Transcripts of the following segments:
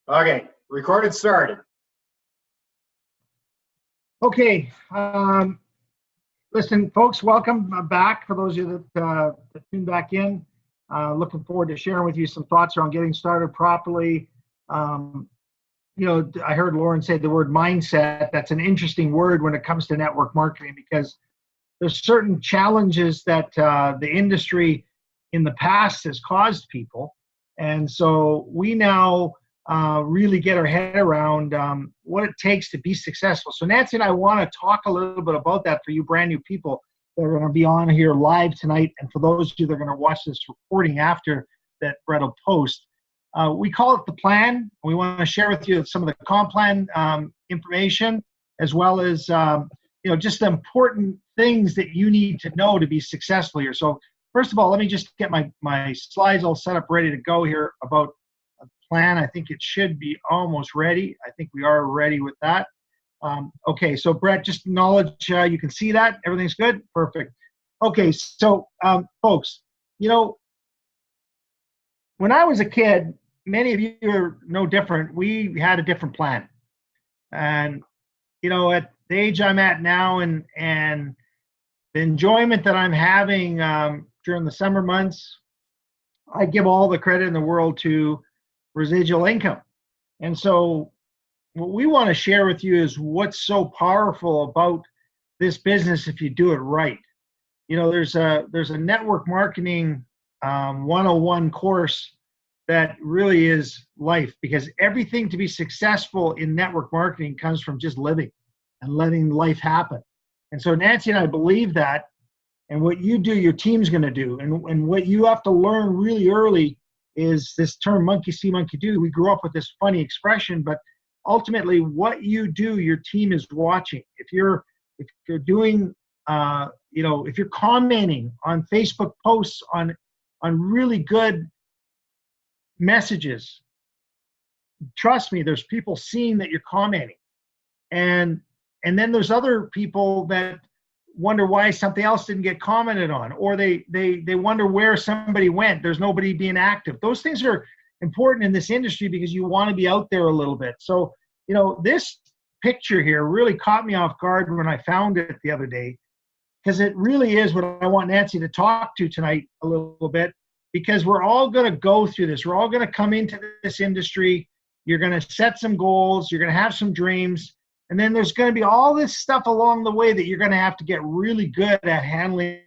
Okay, recorded started. Okay, listen, folks, welcome back. For those of you that tuned back in, looking forward to sharing with you some thoughts around getting started properly. I heard Lauren say the word mindset. That's an interesting word when it comes to network marketing, because there's certain challenges that the industry in the past has caused people. And so we now really get our head around what it takes to be successful. So Nancy and I want to talk a little bit about that for you brand new people that are going to be on here live tonight. And for those of you that are going to watch this recording after that Brett will post, we call it the plan. We want to share with you some of the comp plan information, as well as just the important things that you need to know to be successful here. So first of all, let me just get my slides all set up, ready to go here about a plan. I think it should be almost ready. I think we are ready with that. Okay, so Brett, just acknowledge you can see that. Everything's good? Perfect. Okay, so folks, when I was a kid, many of you are no different. We had a different plan. And, at the age I'm at now and the enjoyment that I'm having during the summer months, I give all the credit in the world to residual income. And so what we want to share with you is what's so powerful about this business if you do it right. There's a network marketing 101 course that really is life, because everything to be successful in network marketing comes from just living and letting life happen. And so Nancy and I believe that, and what you do, your team's going to do. And what you have to learn really early is this term monkey see, monkey do. We grew up with this funny expression, but ultimately what you do, your team is watching. If you're doing, if you're commenting on Facebook posts on really good messages, trust me, there's people seeing that you're commenting. And then there's other people that wonder why something else didn't get commented on, or they wonder where somebody went. There's nobody being active. Those things are important in this industry because you want to be out there a little bit. So, this picture here really caught me off guard when I found it the other day, because it really is what I want Nancy to talk to tonight a little bit, because we're all going to go through this. We're all going to come into this industry. You're going to set some goals. You're going to have some dreams. And then there's going to be all this stuff along the way that you're going to have to get really good at handling,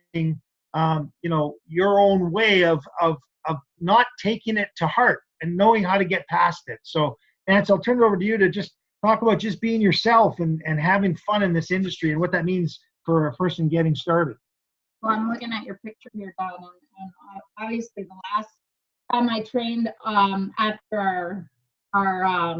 your own way of not taking it to heart and knowing how to get past it. So, Nancy, I'll turn it over to you to just talk about just being yourself and having fun in this industry and what that means for a person getting started. Well, I'm looking at your picture here, Don, and obviously the last time I trained after our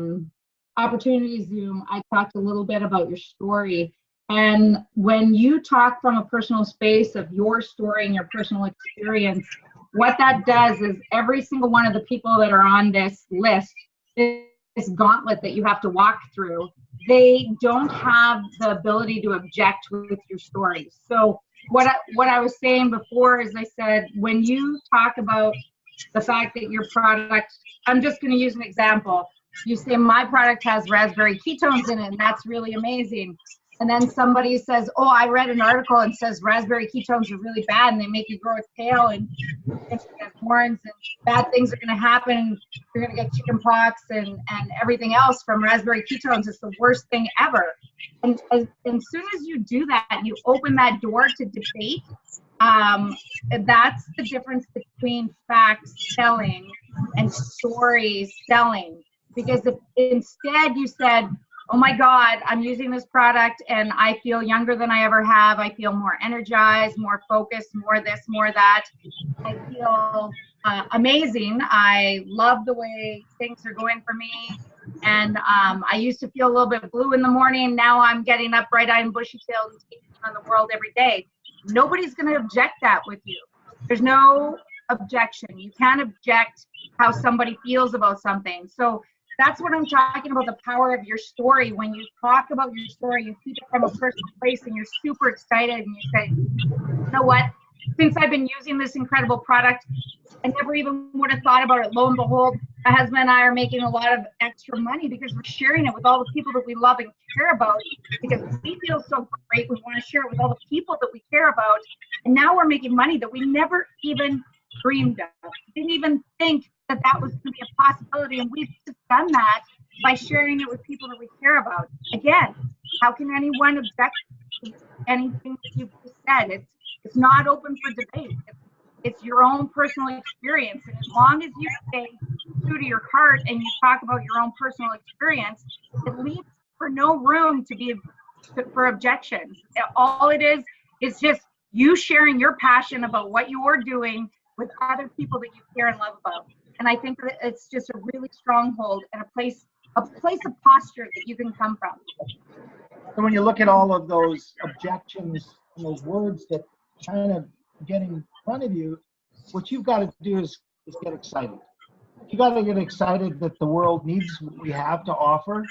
opportunity Zoom, I talked a little bit about your story. And when you talk from a personal space of your story and your personal experience, what that does is every single one of the people that are on this list, this gauntlet that you have to walk through, they don't have the ability to object with your story. So what I was saying before is I said, when you talk about the fact that your product, I'm just going to use an example. You say my product has raspberry ketones in it, and that's really amazing. And then somebody says, oh, I read an article and says raspberry ketones are really bad and they make you grow a tail and get horns and bad things are going to happen. You're going to get chicken pox and everything else from raspberry ketones. It's the worst thing ever. And as soon as you do that, you open that door to debate. That's the difference between facts selling and stories selling. Because if instead you said, oh my God, I'm using this product and I feel younger than I ever have. I feel more energized, more focused, more this, more that. I feel amazing. I love the way things are going for me. And I used to feel a little bit blue in the morning. Now I'm getting up bright-eyed and bushy-tailed and taking on the world every day. Nobody's going to object that with you. There's no objection. You can't object how somebody feels about something. So that's what I'm talking about, the power of your story. When you talk about your story, you keep it from a personal place and you're super excited and you say, you know what, since I've been using this incredible product, I never even would have thought about it. Lo and behold, my husband and I are making a lot of extra money because we're sharing it with all the people that we love and care about, because we feel so great. We want to share it with all the people that we care about. And now we're making money that we never even dreamed of. Didn't even think that that was going to be a possibility. And we've just done that by sharing it with people that we care about. Again, how can anyone object to anything that you've just said? It's not open for debate. It's your own personal experience. And as long as you stay true to your heart and you talk about your own personal experience, it leaves for no room for objections. All it is just you sharing your passion about what you're doing with other people that you care and love about. And I think that it's just a really stronghold and a place of posture that you can come from. So when you look at all of those objections and those words that kind of get in front of you, what you've got to do is get excited. You got to get excited that the world needs what we have to offer,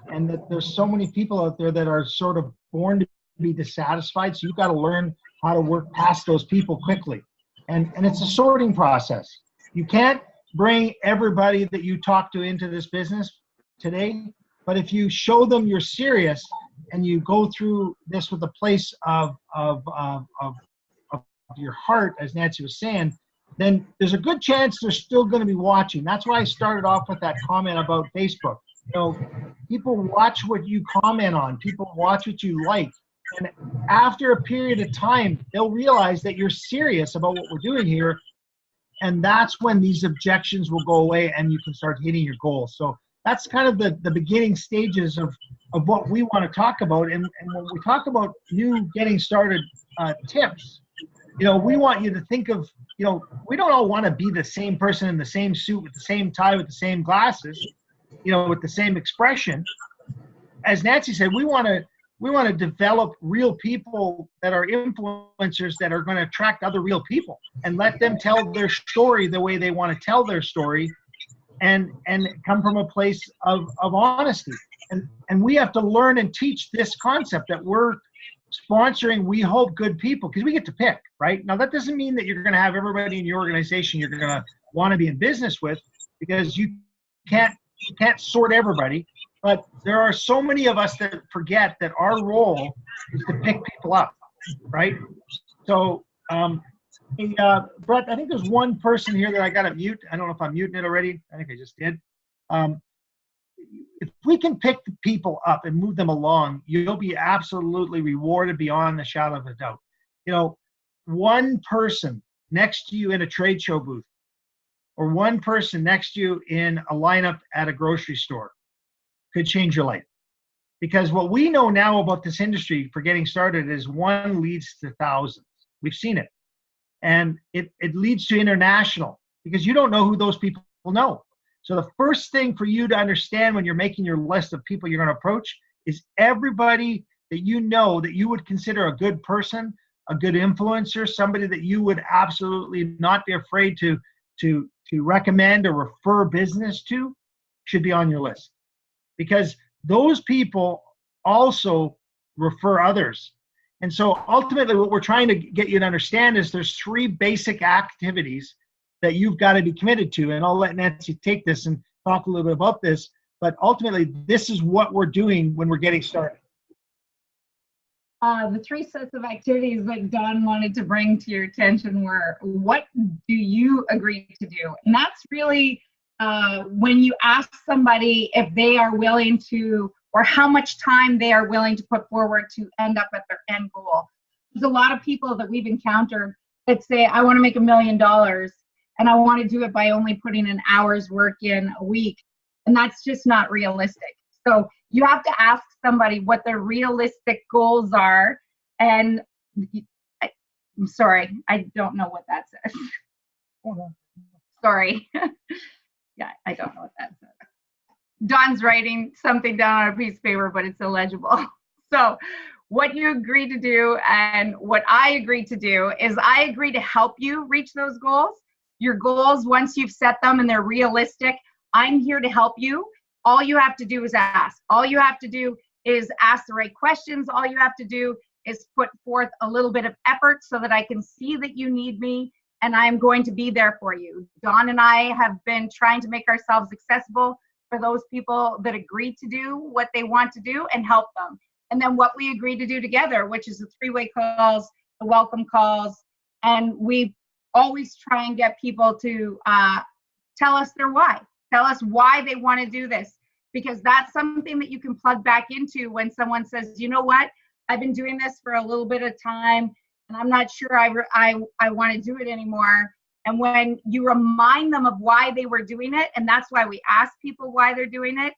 and that there's so many people out there that are sort of born to be dissatisfied. So you've got to learn how to work past those people quickly. And it's a sorting process. You can't bring everybody that you talk to into this business today, but if you show them you're serious and you go through this with a place of your heart, as Nancy was saying, then there's a good chance they're still going to be watching. That's why I started off with that comment about Facebook. You know, people watch what you comment on. People watch what you like. And after a period of time, they'll realize that you're serious about what we're doing here. And that's when these objections will go away and you can start hitting your goals. So that's kind of the beginning stages of what we want to talk about. And when we talk about new getting started tips, you know, we want you to think of, you know, we don't all want to be the same person in the same suit with the same tie, with the same glasses, you know, with the same expression. As Nancy said, we want to develop real people that are influencers that are going to attract other real people and let them tell their story the way they want to tell their story, and come from a place of honesty. And we have to learn and teach this concept that we're sponsoring, we hope, good people, because we get to pick, right? Now, that doesn't mean that you're going to have everybody in your organization you're going to want to be in business with, because you can't sort everybody. But there are so many of us that forget that our role is to pick people up, right? So, Brett, I think there's one person here that I got to mute. I don't know if I'm muting it already. I think I just did. If we can pick the people up and move them along, you'll be absolutely rewarded beyond the shadow of a doubt. You know, one person next to you in a trade show booth, or one person next to you in a lineup at a grocery store could change your life. Because what we know now about this industry for getting started is one leads to thousands. We've seen it. And it leads to international, because you don't know who those people know. So the first thing for you to understand when you're making your list of people you're going to approach is everybody that you know that you would consider a good person, a good influencer, somebody that you would absolutely not be afraid to recommend or refer business to, should be on your list. Because those people also refer others. And so ultimately what we're trying to get you to understand is there's 3 basic activities that you've got to be committed to. And I'll let Nancy take this and talk a little bit about this. But ultimately, this is what we're doing when we're getting started. The 3 sets of activities that Don wanted to bring to your attention were, what do you agree to do? And that's really when you ask somebody if they are willing to, or how much time they are willing to put forward to end up at their end goal. There's a lot of people that we've encountered that say, I want to make $1 million and I want to do it by only putting an hour's work in a week. And that's just not realistic. So you have to ask somebody what their realistic goals are. And I'm sorry, I don't know what that says. Sorry. Yeah, I don't know what that says. Don's writing something down on a piece of paper, but it's illegible. So what you agree to do and what I agree to do is I agree to help you reach those goals. Your goals, once you've set them and they're realistic, I'm here to help you. All you have to do is ask. All you have to do is ask the right questions. All you have to do is put forth a little bit of effort so that I can see that you need me, and I'm going to be there for you. Dawn and I have been trying to make ourselves accessible for those people that agree to do what they want to do and help them. And then what we agree to do together, which is the three-way calls, the welcome calls, and we always try and get people to tell us their why. Tell us why they want to do this, because that's something that you can plug back into when someone says, you know what, I've been doing this for a little bit of time and I'm not sure I want to do it anymore. And when you remind them of why they were doing it, and that's why we ask people why they're doing it,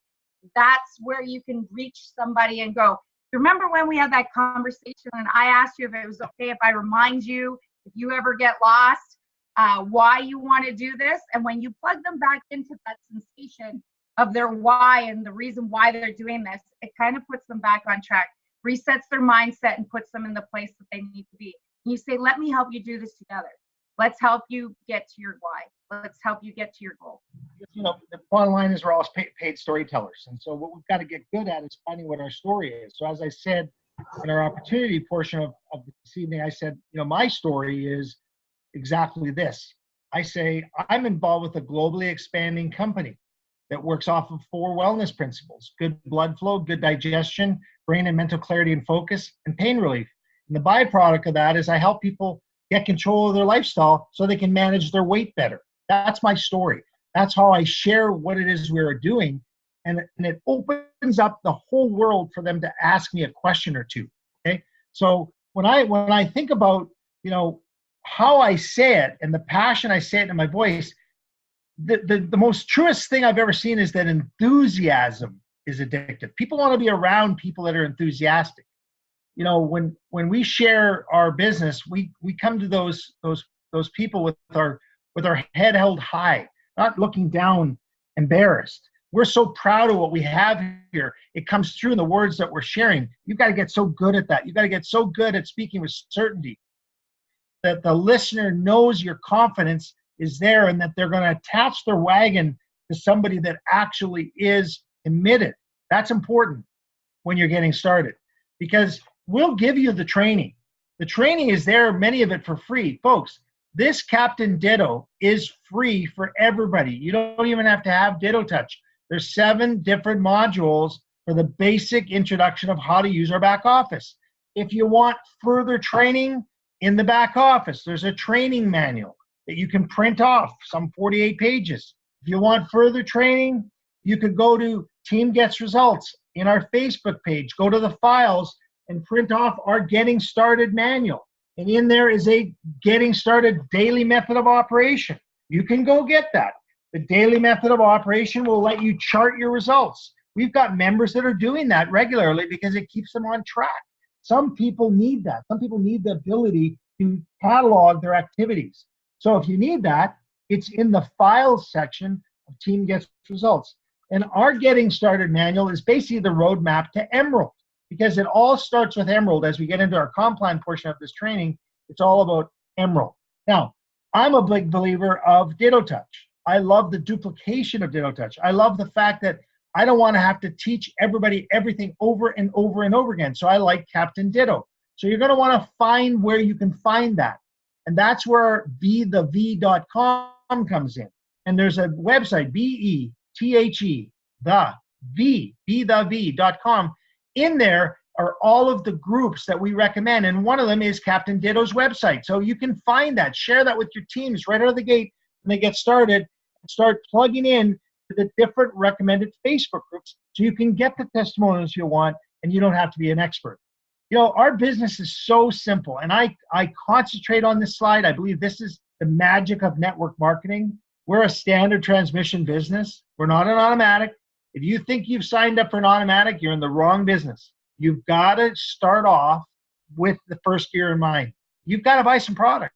that's where you can reach somebody and go, remember when we had that conversation and I asked you if it was okay if I remind you, if you ever get lost, why you want to do this? And when you plug them back into that sensation of their why and the reason why they're doing this, it kind of puts them back on track, resets their mindset and puts them in the place that they need to be. And you say, let me help you do this together. Let's help you get to your why. Let's help you get to your goal. You know, the bottom line is we're all paid storytellers. And so what we've got to get good at is finding what our story is. So as I said in our opportunity portion of this evening, I said, you know, my story is exactly this. I say, I'm involved with a globally expanding company that works off of 4 wellness principles: good blood flow, good digestion, brain and mental clarity and focus, and pain relief. And the byproduct of that is I help people get control of their lifestyle so they can manage their weight better. That's my story. That's how I share what it is we're doing. And it opens up the whole world for them to ask me a question or two. Okay. So when I think about, you know, how I say it and the passion I say it in my voice, the most truest thing I've ever seen is that enthusiasm is addictive. People want to be around people that are enthusiastic. You know, when we share our business, we come to those people with our head held high, not looking down, embarrassed. We're so proud of what we have here. It comes through in the words that we're sharing. You've got to get so good at that. You've got to get so good at speaking with certainty that the listener knows your confidence is there and that they're going to attach their wagon to somebody that actually is committed. That's important when you're getting started, because we'll give you the training. The training is there, many of it for free. Folks, this Captain Ditto is free for everybody. You don't even have to have Ditto Touch. There's 7 different modules for the basic introduction of how to use our back office. If you want further training in the back office, there's a training manual that you can print off, some 48 pages. If you want further training, you could go to Team Gets Results in our Facebook page, go to the files and print off our Getting Started manual. And in there is a Getting Started daily method of operation. You can go get that. The daily method of operation will let you chart your results. We've got members that are doing that regularly because it keeps them on track. Some people need that. Some people need the ability to catalog their activities. So if you need that, it's in the files section of Team Gets Results. And our Getting Started manual is basically the roadmap to Emerald, because it all starts with Emerald. As we get into our comp plan portion of this training, it's all about Emerald. Now, I'm a big believer of Ditto Touch. I love the duplication of Ditto Touch. I love the fact that I don't want to have to teach everybody everything over and over and over again. So I like Captain Ditto. So you're going to want to find where you can find that. And that's where bethev.com comes in. And there's a website, bethev.com. In there are all of the groups that we recommend. And one of them is Captain Ditto's website. So you can find that, share that with your teams right out of the gate when they get started, and start plugging in to the different recommended Facebook groups so you can get the testimonials you want and you don't have to be an expert. You know, our business is so simple, and I concentrate on this slide. I believe this is the magic of network marketing. We're a standard transmission business. We're not an automatic. If you think you've signed up for an automatic, you're in the wrong business. You've got to start off with the first gear in mind. You've got to buy some product.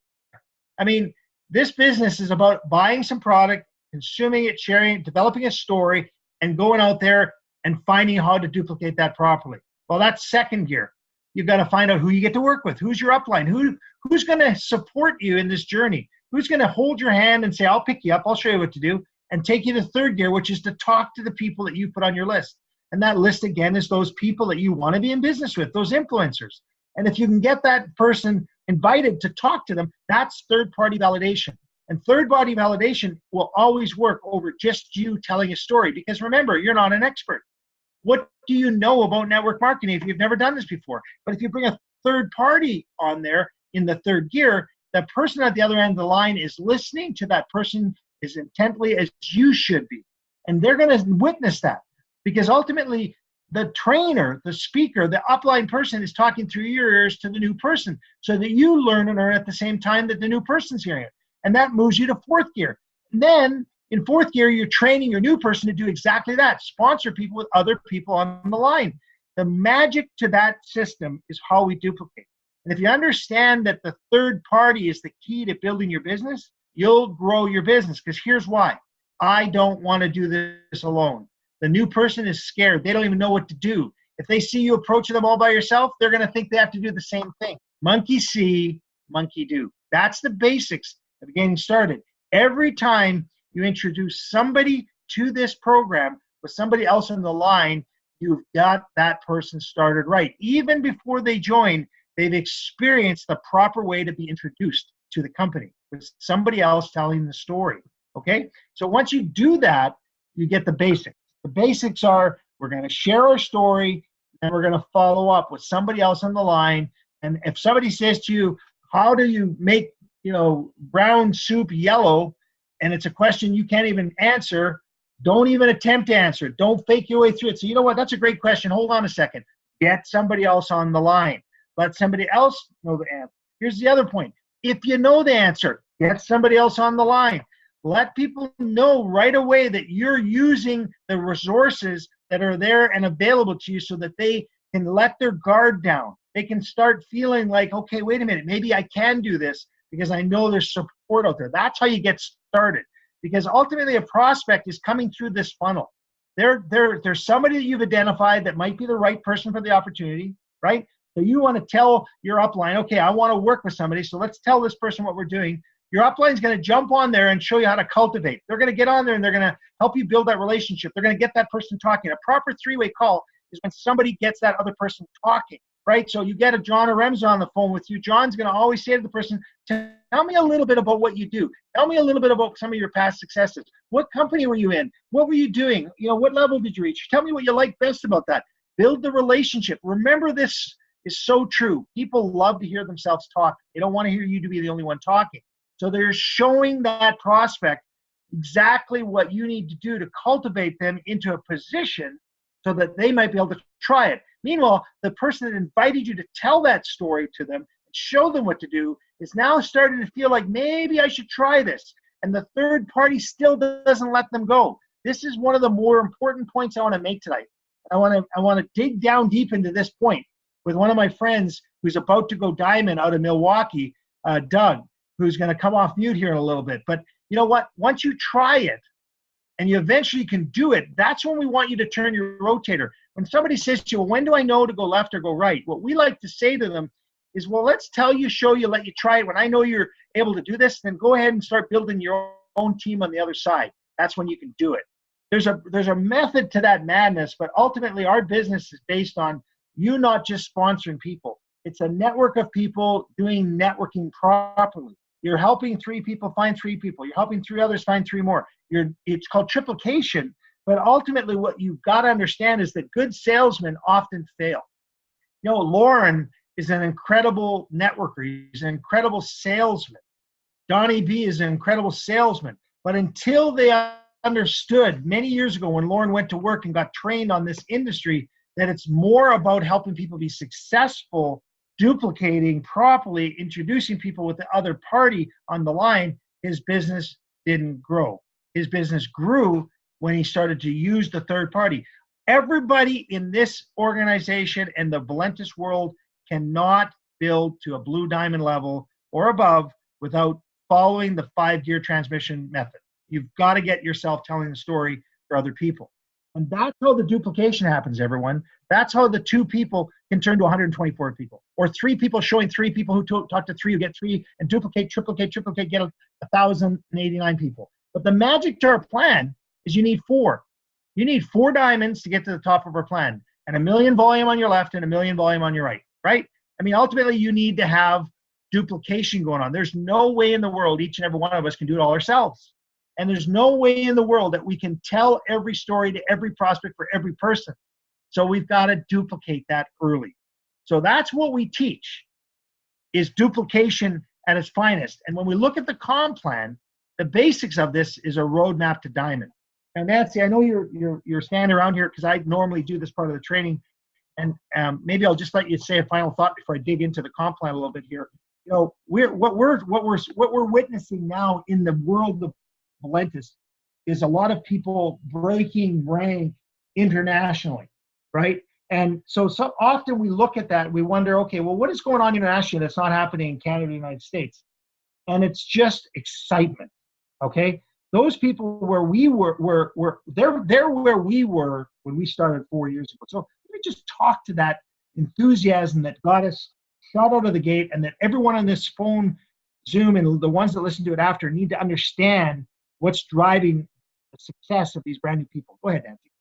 I mean, this business is about buying some product, consuming it, sharing it, developing a story, and going out there and finding how to duplicate that properly. Well, that's second gear. You've got to find out who you get to work with. Who's your upline? Who's going to support you in this journey? Who's going to hold your hand and say, I'll pick you up, I'll show you what to do, and take you to third gear, which is to talk to the people that you put on your list. And that list, again, is those people that you want to be in business with, those influencers. And if you can get that person invited to talk to them, that's third-party validation. And third-party validation will always work over just you telling a story, because remember, you're not an expert. What do you know about network marketing if you've never done this before? But if you bring a third party on there in the third gear, the person at the other end of the line is listening to that person as intently as you should be. And they're going to witness that, because ultimately the trainer, the speaker, the upline person is talking through your ears to the new person, so that you learn and learn at the same time that the new person's hearing it. And that moves you to fourth gear. And then in fourth gear, you're training your new person to do exactly that. Sponsor people with other people on the line. The magic to that system is how we duplicate. And if you understand that the third party is the key to building your business, you'll grow your business. Because here's why. I don't want to do this alone. The new person is scared. They don't even know what to do. If they see you approaching them all by yourself, they're going to think they have to do the same thing. Monkey see, monkey do. That's the basics of getting started. Every time you introduce somebody to this program with somebody else on the line, you've got that person started right. Even before they join, they've experienced the proper way to be introduced to the company with somebody else telling the story. Okay? So once you do that, you get the basics. The basics are, we're going to share our story, and we're going to follow up with somebody else on the line. And if somebody says to you, how do you make, brown soup yellow? And it's a question you can't even answer, don't even attempt to answer it. Don't fake your way through it. So you know what? That's a great question. Hold on a second. Get somebody else on the line. Let somebody else know the answer. Here's the other point. If you know the answer, get somebody else on the line. Let people know right away that you're using the resources that are there and available to you, so that they can let their guard down. They can start feeling like, okay, wait a minute, maybe I can do this because I know there's support out there. That's how you get started. Because ultimately a prospect is coming through this funnel. There's somebody that you've identified that might be the right person for the opportunity, right? So you want to tell your upline, okay, I want to work with somebody, so let's tell this person what we're doing. Your upline is going to jump on there and show you how to cultivate. They're going to get on there and they're going to help you build that relationship. They're going to get that person talking. A proper three-way call is when somebody gets that other person talking, right? So you get a John or Remza on the phone with you. John's going to always say to the person, tell me a little bit about what you do. Tell me a little bit about some of your past successes. What company were you in? What were you doing? What level did you reach? Tell me what you like best about that. Build the relationship. Remember, this is so true. People love to hear themselves talk. They don't want to hear you to be the only one talking. So they're showing that prospect exactly what you need to do to cultivate them into a position so that they might be able to try it. Meanwhile, the person that invited you to tell that story to them and show them what to do is now starting to feel like, maybe I should try this. And the third party still doesn't let them go. This is one of the more important points I want to make tonight. I want to dig down deep into this point with one of my friends who's about to go diamond out of Milwaukee, Doug, who's going to come off mute here in a little bit. But you know what? Once you try it and you eventually can do it, that's when we want you to turn your rotator. When somebody says to you, well, when do I know to go left or go right? What we like to say to them is, well, let's tell you, show you, let you try it. When I know you're able to do this, then go ahead and start building your own team on the other side. That's when you can do it. There's a method to that madness, but ultimately our business is based on you not just sponsoring people. It's a network of people doing networking properly. You're helping 3 people find 3 people. You're helping 3 others find 3 more. It's called triplication, but ultimately what you've got to understand is that good salesmen often fail. Lauren is an incredible networker. He's an incredible salesman. Donnie B is an incredible salesman. But until they understood many years ago when Lauren went to work and got trained on this industry, that it's more about helping people be successful, duplicating properly, introducing people with the other party on the line, his business didn't grow. His business grew when he started to use the third party. Everybody in this organization and the Valentus world cannot build to a blue diamond level or above without following the 5-gear transmission method. You've got to get yourself telling the story for other people. And that's how the duplication happens, everyone. That's how the 2 people can turn to 124 people. Or 3 people showing 3 people who talk to 3, who get 3, and duplicate, get 1,089 people. But the magic to our plan is you need 4. You need 4 diamonds to get to the top of our plan. And 1 million volume on your left and 1 million volume on your right, right? I mean, ultimately, you need to have duplication going on. There's no way in the world each and every one of us can do it all ourselves. And there's no way in the world that we can tell every story to every prospect for every person. So we've got to duplicate that early. So that's what we teach, is duplication at its finest. And when we look at the comp plan, the basics of this is a roadmap to diamond. Now, Nancy, I know you're standing around here because I normally do this part of the training, and maybe I'll just let you say a final thought before I dig into the comp plan a little bit here. You know, what we're witnessing now in the world of Valentus is a lot of people breaking rank internationally, right? And so often we look at that and we wonder, okay, well, what is going on internationally that's not happening in Canada or the United States? And it's just excitement, okay? Those people where we they're where we were when we started 4 years ago. So let me just talk to that enthusiasm that got us shot out of the gate, and that everyone on this phone, Zoom, and the ones that listen to it after need to understand what's driving the success of these brand new people. Go ahead, Nancy.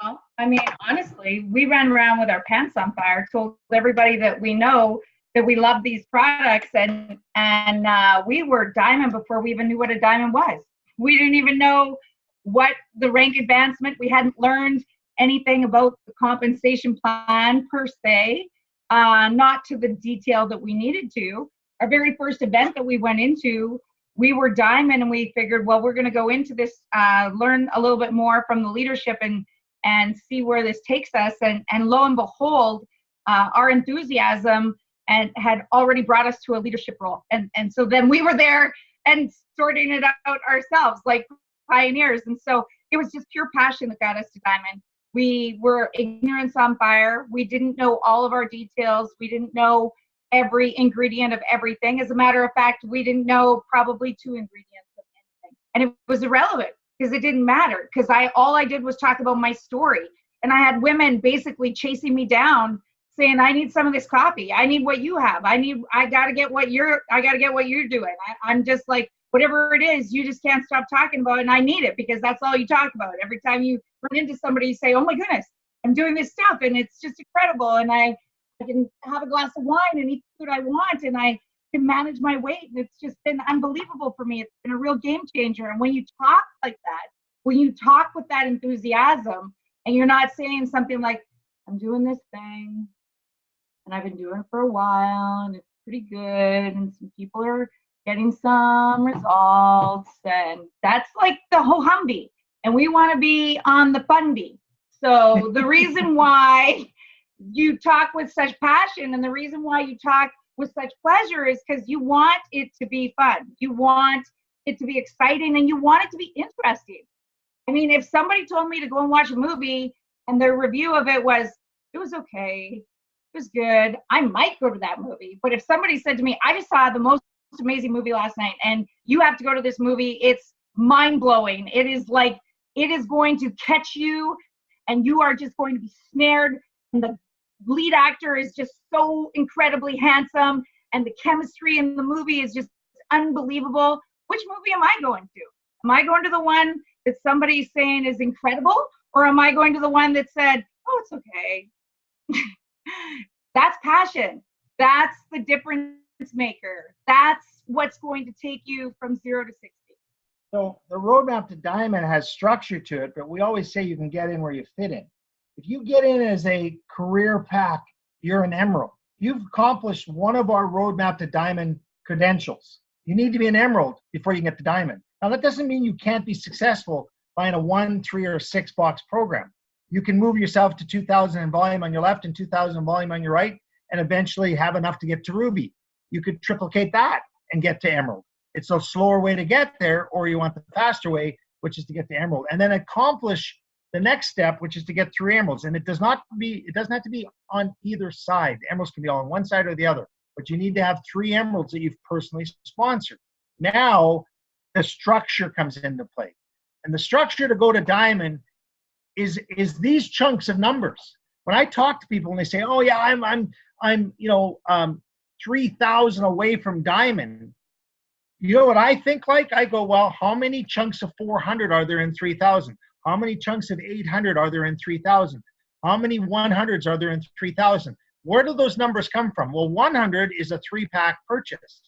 Well, I mean, honestly, we ran around with our pants on fire, told everybody that we know that we love these products, and we were diamond before we even knew what a diamond was. We didn't even know what the rank advancement. We hadn't learned anything about the compensation plan per se, not to the detail that we needed to. Our very first event that we went into, we were diamond, and we figured, well, we're going to go into this, learn a little bit more from the leadership and see where this takes us. And lo and behold, our enthusiasm had already brought us to a leadership role. And so then we were there and sorting it out ourselves like pioneers. And so it was just pure passion that got us to diamond. We were ignorance on fire. We didn't know all of our details. We didn't know every ingredient of everything. As a matter of fact, we didn't know probably 2 ingredients of anything. And it was irrelevant because it didn't matter, because all I did was talk about my story. And I had women basically chasing me down saying, I need some of this coffee. I need what you have. I gotta get what you're doing. I'm just like, whatever it is, you just can't stop talking about it, and I need it because that's all you talk about. Every time you run into somebody, you say, oh my goodness, I'm doing this stuff and it's just incredible. And I can have a glass of wine and eat the food I want, and I can manage my weight. And it's just been unbelievable for me. It's been a real game changer. And when you talk like that, when you talk with that enthusiasm, and you're not saying something like, I'm doing this thing and I've been doing it for a while and it's pretty good and some people are getting some results, and that's like the whole Humvee, and we want to be on the Fundy. So the reason why you talk with such passion and the reason why you talk with such pleasure is because you want it to be fun, you want it to be exciting, and you want it to be interesting. I mean, if somebody told me to go and watch a movie and their review of it was okay, it was good, I might go to that movie. But if somebody said to me, I just saw the most amazing movie last night and you have to go to this movie, it's mind-blowing, it is going to catch you and you are just going to be snared, and the lead actor is just so incredibly handsome and the chemistry in the movie is just unbelievable, which movie am I going to? Am I going to the one that somebody's saying is incredible, or am I going to the one that said, oh, it's okay? That's passion. That's the difference maker. That's what's going to take you from 0 to 60. So the roadmap to diamond has structure to it, but we always say you can get in where you fit in. If you get in as a career pack, you're an emerald. You've accomplished one of our roadmap to diamond credentials. You need to be an emerald before you can get to diamond. Now, that doesn't mean you can't be successful buying a 1, 3, or 6 box program. You can move yourself to 2,000 in volume on your left and 2,000 in volume on your right, and eventually have enough to get to ruby. You could triplicate that and get to emerald. It's a slower way to get there, or you want the faster way, which is to get to emerald, and then accomplish the next step, which is to get 3 emeralds. And it doesn't have to be on either side. The emeralds can be on one side or the other, but you need to have 3 emeralds that you've personally sponsored. Now the structure comes into play, and the structure to go to diamond is these chunks of numbers. When I talk to people and they say, oh yeah, I'm 3,000 away from diamond, you know what I think like? I go, well, how many chunks of 400 are there in 3,000? How many chunks of 800 are there in 3,000? How many 100s are there in 3,000? Where do those numbers come from? Well, 100 is a 3-pack purchase.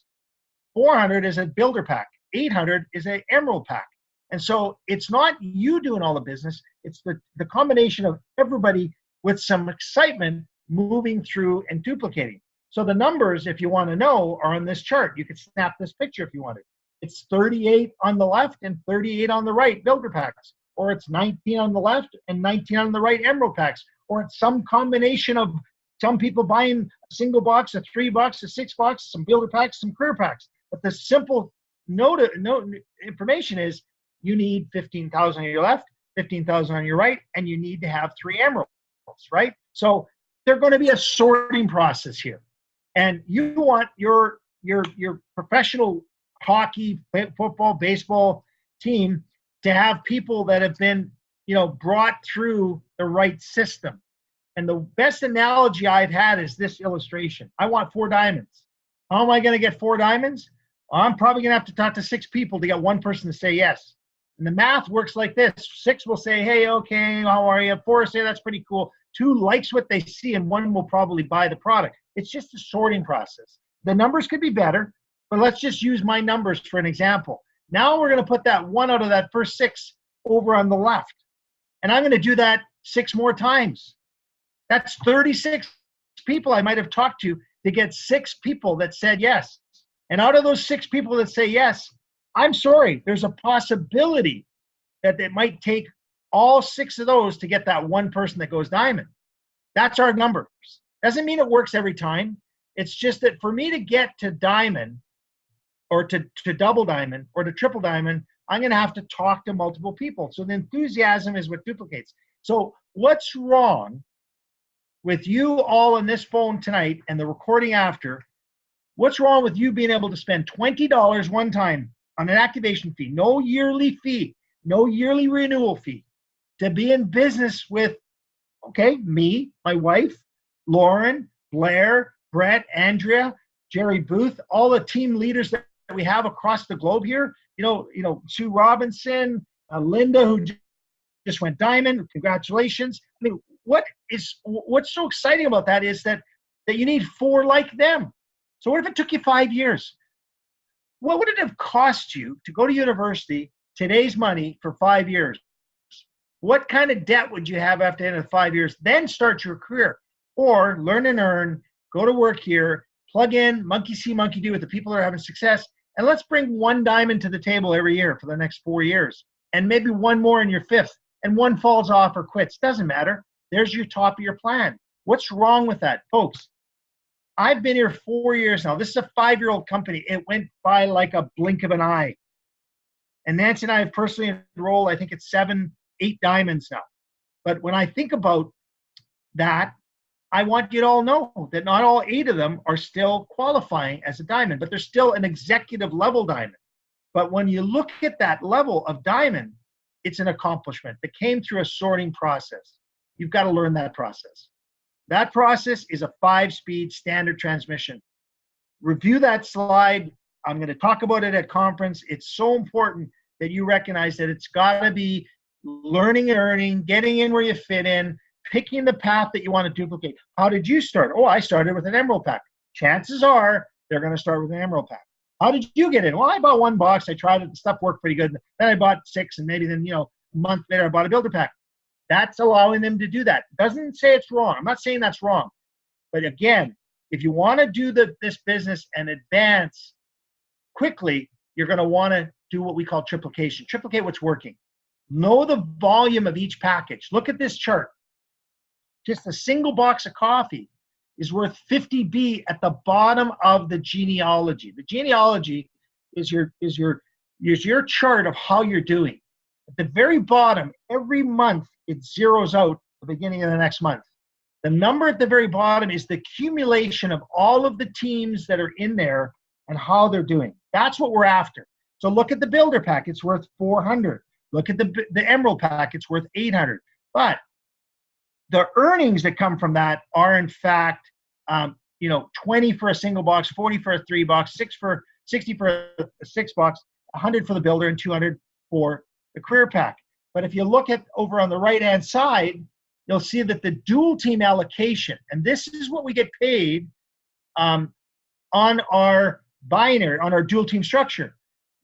400 is a builder pack. 800 is an emerald pack. And so it's not you doing all the business. It's the combination of everybody with some excitement moving through and duplicating. So the numbers, if you want to know, are on this chart. You could snap this picture if you wanted. It's 38 on the left and 38 on the right, builder packs. Or it's 19 on the left and 19 on the right, emerald packs. Or it's some combination of some people buying a single box, a 3-box, a 6-box, some builder packs, some career packs. But the simple note information is you need 15,000 on your left, 15,000 on your right, and you need to have 3 emeralds, right? So there's going to be a sorting process here. And you want your professional hockey, football, baseball team to have people that have been, brought through the right system. And the best analogy I've had is this illustration. I want 4 diamonds. How am I going to get 4 diamonds? I'm probably going to have to talk to 6 people to get one person to say yes. And the math works like this. 6 will say, hey, okay, how are you? 4 will say, that's pretty cool. 2 likes what they see, and 1 will probably buy the product. It's just a sorting process. The numbers could be better, but let's just use my numbers for an example. Now we're going to put that 1 out of that first 6 over on the left. And I'm going to do that 6 more times. That's 36 people I might have talked to get 6 people that said yes. And out of those 6 people that say yes, I'm sorry, there's a possibility that it might take all 6 of those to get that 1 person that goes diamond. That's our numbers. Doesn't mean it works every time. It's just that for me to get to diamond or to double diamond or to triple diamond, I'm going to have to talk to multiple people. So the enthusiasm is what duplicates. So what's wrong with you all on this phone tonight and the recording after? What's wrong with you being able to spend $20 one time on an activation fee, no yearly fee, no yearly renewal fee, to be in business with, me, my wife, Lauren, Blair, Brett, Andrea, Jerry Booth, all the team leaders that we have across the globe here, Sue Robinson, Linda, who just went diamond, congratulations. I mean, what's so exciting about that is that you need 4 like them. So what if it took you 5 years? What would it have cost you to go to university, today's money, for 5 years? What kind of debt would you have after the end of 5 years? Then start your career. Or learn and earn, go to work here, plug in, monkey see, monkey do with the people that are having success, and let's bring 1 diamond to the table every year for the next 4 years, and maybe 1 more in your 5th, and 1 falls off or quits. Doesn't matter. There's your top of your plan. What's wrong with that? Folks, I've been here 4 years now. This is a 5-year-old company. It went by like a blink of an eye. And Nancy and I have personally enrolled, I think it's 7, 8 diamonds now. But when I think about that, I want you to all know that not all 8 of them are still qualifying as a diamond, but they're still an executive level diamond. But when you look at that level of diamond, it's an accomplishment that came through a sorting process. You've got to learn that process. That process is a 5-speed standard transmission. Review that slide. I'm going to talk about it at conference. It's so important that you recognize that it's got to be learning and earning, getting in where you fit in, picking the path that you want to duplicate. How did you start? Oh, I started with an emerald pack. Chances are they're going to start with an emerald pack. How did you get in? Well, I bought 1 box. I tried it. The stuff worked pretty good. Then I bought 6, and maybe then, a month later, I bought a builder pack. That's allowing them to do that. Doesn't say it's wrong. I'm not saying that's wrong. But again, if you want to do this business and advance quickly, you're going to want to do what we call triplication. Triplicate what's working. Know the volume of each package. Look at this chart. Just a single box of coffee is worth 50 B at the bottom of the genealogy. The genealogy is your chart of how you're doing. At the very bottom, every month, it zeroes out the beginning of the next month. The number at the very bottom is the accumulation of all of the teams that are in there and how they're doing. That's what we're after. So look at the builder pack. It's worth 400. Look at the emerald pack. It's worth 800. But the earnings that come from that are, in fact, 20 for a single box, 40 for a 3-box, 60 for a 6-box, 100 for the builder, and 200 for the career pack. But if you look at over on the right-hand side, you'll see that the dual team allocation, and this is what we get paid on our binary, on our dual team structure.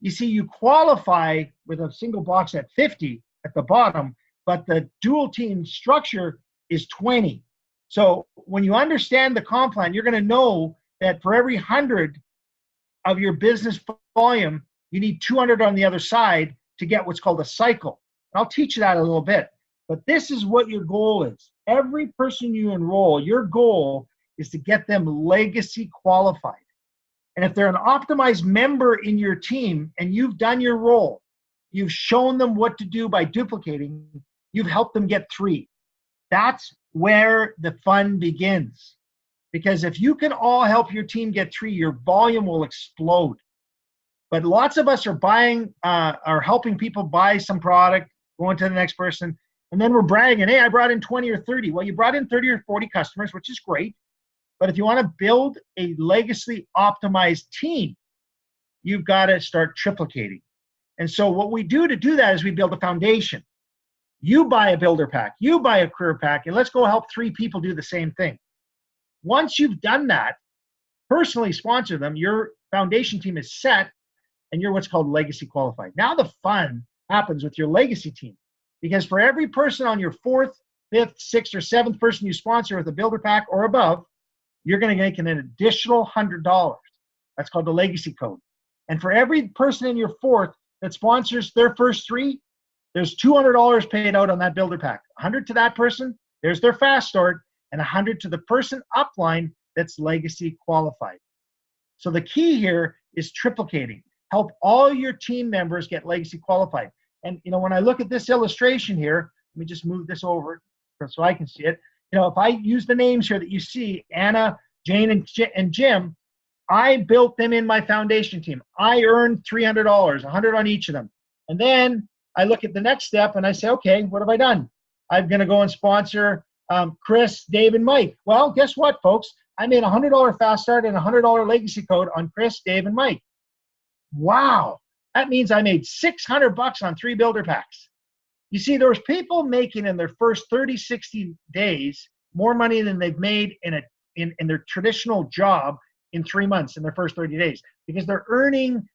You see, you qualify with a single box at 50 at the bottom, but the dual team structure is 20. So when you understand the comp plan, you're going to know that for every 100 of your business volume, you need 200 on the other side to get what's called a cycle. And I'll teach you that a little bit. But this is what your goal is. Every person you enroll, your goal is to get them legacy qualified. And if they're an optimized member in your team and you've done your role, you've shown them what to do by duplicating, you've helped them get 3. That's where the fun begins. Because if you can all help your team get 3, your volume will explode. But lots of us are helping people buy some product, going to the next person, and then we're bragging, hey, I brought in 20 or 30. Well, you brought in 30 or 40 customers, which is great. But if you want to build a legacy optimized team, you've got to start triplicating. And so what we do to do that is we build a foundation. You buy a builder pack, you buy a career pack, and let's go help 3 people do the same thing. Once you've done that, personally sponsor them, your foundation team is set, and you're what's called legacy qualified. Now the fun happens with your legacy team, because for every person on your 4th, 5th, 6th, or 7th person you sponsor with a builder pack or above, you're going to make an additional $100. That's called the legacy code. And for every person in your 4th that sponsors their first 3, there's $200 paid out on that builder pack. 100 to that person, there's their fast start, and 100 to the person upline that's legacy qualified. So the key here is triplicating. Help all your team members get legacy qualified. And when I look at this illustration here, let me just move this over so I can see it. If I use the names here that you see, Anna, Jane, and Jim, I built them in my foundation team. I earned $300, 100 on each of them. And then I look at the next step and I say, okay, what have I done? I'm going to go and sponsor Chris, Dave, and Mike. Well, guess what, folks? I made a $100 fast start and a $100 legacy code on Chris, Dave, and Mike. Wow. That means I made $600 on 3 builder packs. You see, there's people making in their first 30, 60 days more money than they've made in their traditional job in 3 months in their first 30 days, because they're earning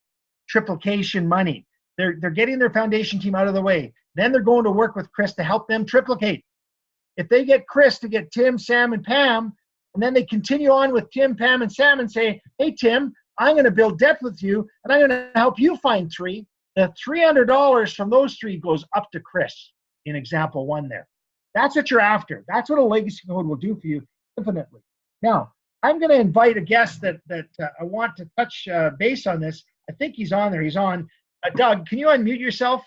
triplication money. They're getting their foundation team out of the way. Then they're going to work with Chris to help them triplicate. If they get Chris to get Tim, Sam, and Pam, and then they continue on with Tim, Pam, and Sam and say, hey, Tim, I'm going to build depth with you, and I'm going to help you find 3. The $300 from those 3 goes up to Chris in example 1 there. That's what you're after. That's what a legacy code will do for you infinitely. Now, I'm going to invite a guest that I want to touch base on this. I think he's on there. He's on. Doug, can you unmute yourself?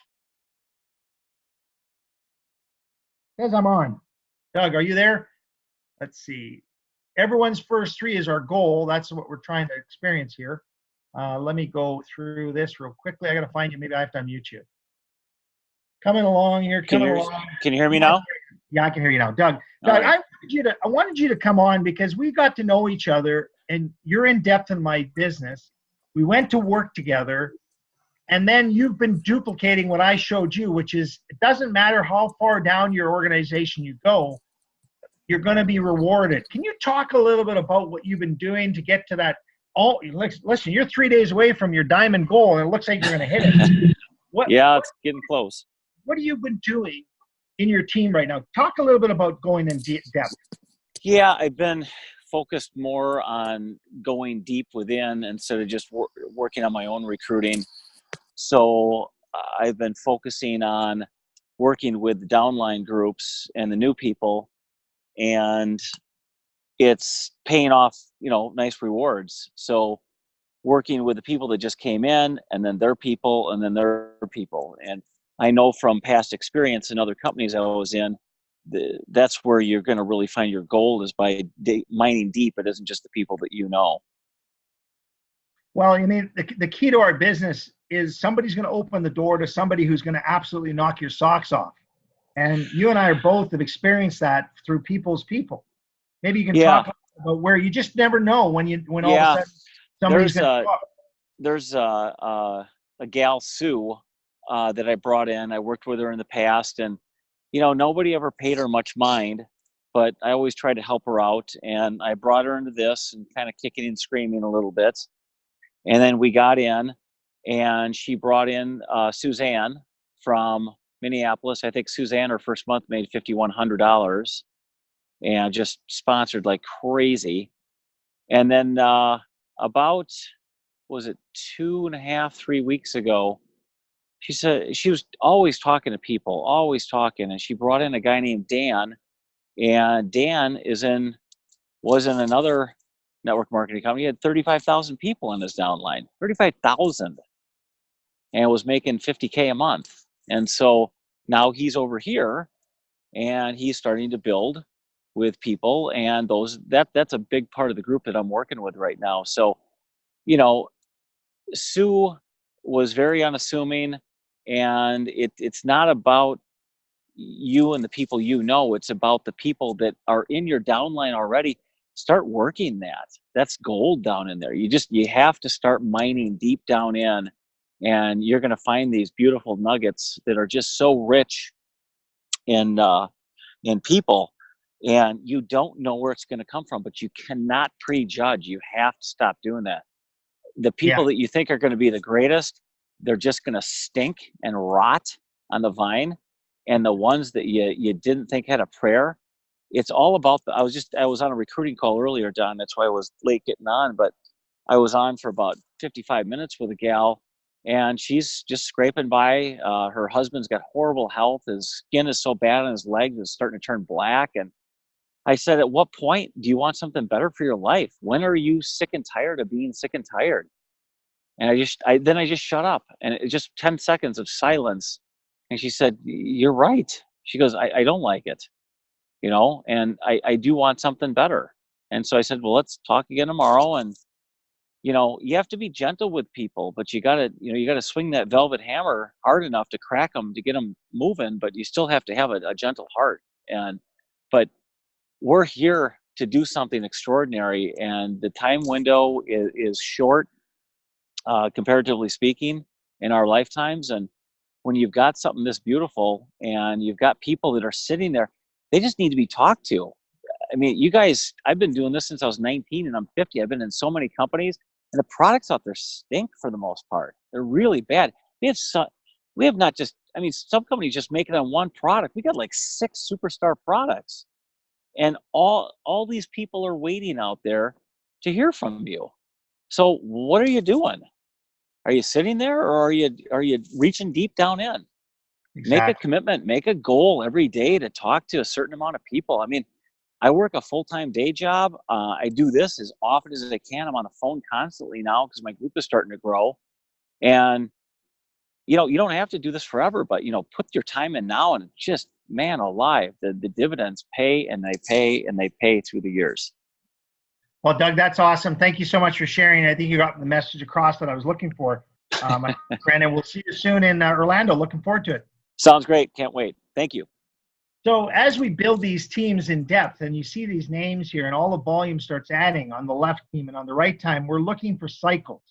Says I'm on. Doug, are you there? Let's see. Everyone's first 3 is our goal. That's what we're trying to experience here. Let me go through this real quickly. I got to find you. Maybe I have to unmute you. Coming along here. Can you hear me now? Yeah, I can hear you now. Doug, right. I wanted you to come on because we got to know each other, and you're in depth in my business. We went to work together, and then you've been duplicating what I showed you, which is it doesn't matter how far down your organization you go, you're going to be rewarded. Can you talk a little bit about what you've been doing to get to that? Oh, listen, you're 3 days away from your diamond goal, and it looks like you're going to hit it. Yeah, it's getting close. What have you been doing in your team right now? Talk a little bit about going in depth. Yeah, I've been focused more on going deep within instead of just working on my own recruiting. So I've been focusing on working with the downline groups and the new people, and it's paying off, nice rewards. So working with the people that just came in, and then their people, and then their people. And I know from past experience in other companies I was in, that's where you're going to really find your gold is by mining deep. It isn't just the people that you know. Well, the key to our business is somebody's going to open the door to somebody who's going to absolutely knock your socks off. And you and I are both have experienced that through people's people. Maybe you can talk about where you just never know when all of a sudden somebody's going to talk. There's a gal, Sue, that I brought in. I worked with her in the past, and nobody ever paid her much mind, but I always tried to help her out. And I brought her into this and kind of kicking and screaming a little bit. And then we got in, and she brought in Suzanne from Minneapolis. I think Suzanne, her first month, made $5,100 and just sponsored like crazy. And then about, was it 2.5, 3 weeks ago, she said she was always talking to people, always talking. And she brought in a guy named Dan, and Dan was in another network marketing company. He had 35,000 people in his downline, 35,000, and was making 50K a month. And so now he's over here, and he's starting to build with people, and that's a big part of the group that I'm working with right now. So, Sue was very unassuming, and it's not about you and the people it's about the people that are in your downline already. Start working that. That's gold down in there. You have to start mining deep down in, and you're going to find these beautiful nuggets that are just so rich in people, and you don't know where it's going to come from, but you cannot prejudge. You have to stop doing that. The people that you think are going to be the greatest, they're just going to stink and rot on the vine. And the ones that you didn't think had a prayer, it's all about I was on a recruiting call earlier, Don. That's why I was late getting on, but I was on for about 55 minutes with a gal, and she's just scraping by. Her husband's got horrible health. His skin is so bad on his legs, it's starting to turn black. And I said, at what point do you want something better for your life? When are you sick and tired of being sick and tired? And I just shut up, and it just 10 seconds of silence. And she said, you're right. She goes, I don't like it, and I do want something better. And so I said, well, let's talk again tomorrow. And, you have to be gentle with people, but you gotta swing that velvet hammer hard enough to crack them, to get them moving, but you still have to have a gentle heart. But we're here to do something extraordinary, and the time window is short, comparatively speaking, in our lifetimes. And when you've got something this beautiful and you've got people that are sitting there, they just need to be talked to. I mean, you guys, I've been doing this since I was 19 and I'm 50. I've been in so many companies, and the products out there stink for the most part. They're really bad. We have not just, some companies just make it on one product. We got like 6 superstar products, and all these people are waiting out there to hear from you. So what are you doing? Are you sitting there, or are you reaching deep down in? Exactly. Make a commitment, make a goal every day to talk to a certain amount of people. I work a full-time day job. I do this as often as I can. I'm on the phone constantly now because my group is starting to grow. And, you don't have to do this forever, but, put your time in now, and just, man alive, the dividends pay, and they pay, and they pay through the years. Well, Doug, that's awesome. Thank you so much for sharing. I think you got the message across that I was looking for. Brandon, we'll see you soon in Orlando. Looking forward to it. Sounds great. Can't wait. Thank you. So as we build these teams in depth, and you see these names here, and all the volume starts adding on the left team and on the right team, we're looking for cycles.